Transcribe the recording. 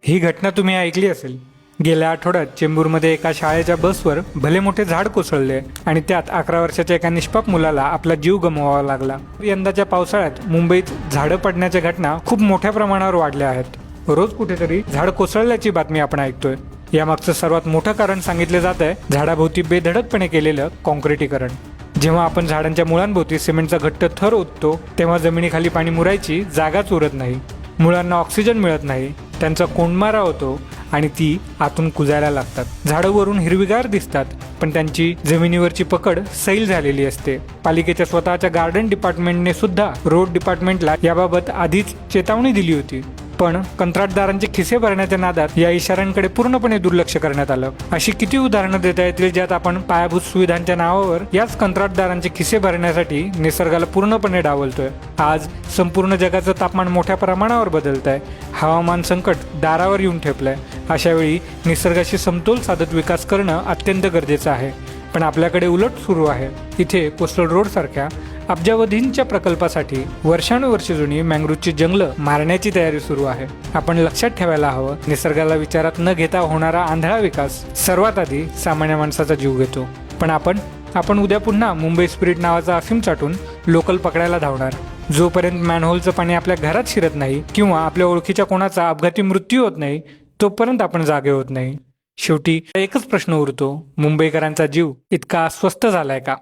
ही घटना तुम्ही ऐकली असेल. गेल्या आठवड्यात चेंबूरमध्ये एका शाळेच्या बसवर भले मोठे झाड कोसळले आणि त्यात 11 वर्षाच्या एका निष्पाप मुलाला आपला जीव गमवावा लागला. यंदाच्या पावसाळ्यात मुंबईत झाडं पडण्याच्या घटना खूप मोठ्या प्रमाणावर वाढल्या आहेत. रोज कुठेतरी झाड कोसळल्याची बातमी आपण ऐकतोय. यामागचं सर्वात मोठं कारण सांगितलं जात आहे झाडाभोवती बेधडकपणे केलेलं कॉन्क्रिटीकरण. जेव्हा आपण झाडांच्या मुळांभोवती सिमेंटचा घट्ट थर ओततो तेव्हा जमिनीखाली पाणी मुरायची जागाच उरत नाही. मुळांना ऑक्सिजन मिळत नाही, त्यांचा कोंडमारा होतो आणि ती आतून कुजायला लागतात. झाडं वरून हिरवीगार दिसतात पण त्यांची जमिनीवरची पकड सैल झालेली असते. पालिकेच्या स्वतःच्या गार्डन डिपार्टमेंटने सुद्धा रोड डिपार्टमेंटला याबाबत आधीच चेतावणी दिली होती, पण कंत्राटदारांचे खिसे भरण्याच्या नादात या इशाऱ्यांकडे पूर्णपणे दुर्लक्ष करण्यात आलं. अशी किती उदाहरणं देता येतील ज्यात आपण पायाभूत सुविधांच्या नावावर याच कंत्राटदारांचे खिसे भरण्यासाठी निसर्गाला पूर्णपणे डावलतोय. आज संपूर्ण जगाचं तापमान मोठ्या प्रमाणावर बदलत आहे. हवामान संकट दारावर येऊन ठेपलंय. अशा वेळी निसर्गाशी समतोल साधत विकास करणं अत्यंत गरजेचं आहे. पण आपल्याकडे उलट सुरू आहे. इथे कोस्टल रोड सारख्या अब्जावधींच्या प्रकल्पासाठी वर्षानुवर्षे जुनी मँग्रोव्हची जंगलं मारण्याची तयारी सुरू आहे. आपण लक्षात ठेवायला हवं, निसर्गाला विचारात न घेता होणारा आंधळा विकास सर्वात आधी सामान्य माणसाचा जीव घेतो. पण आपण उद्या पुन्हा मुंबई स्पिरिट नावाचा अफीम चाटून लोकल पकडायला धावणार. जोपर्यंत मॅनहोलचं पाणी आपल्या घरात शिरत नाही किंवा आपल्या ओळखीच्या कोणाचा अपघाती मृत्यू होत नाही तोपर्यंत आपण जागे होत नाही. शेवटी एकच प्रश्न उरतो, मुंबईकरांचा जीव इतका अस्वस्थ झालाय का?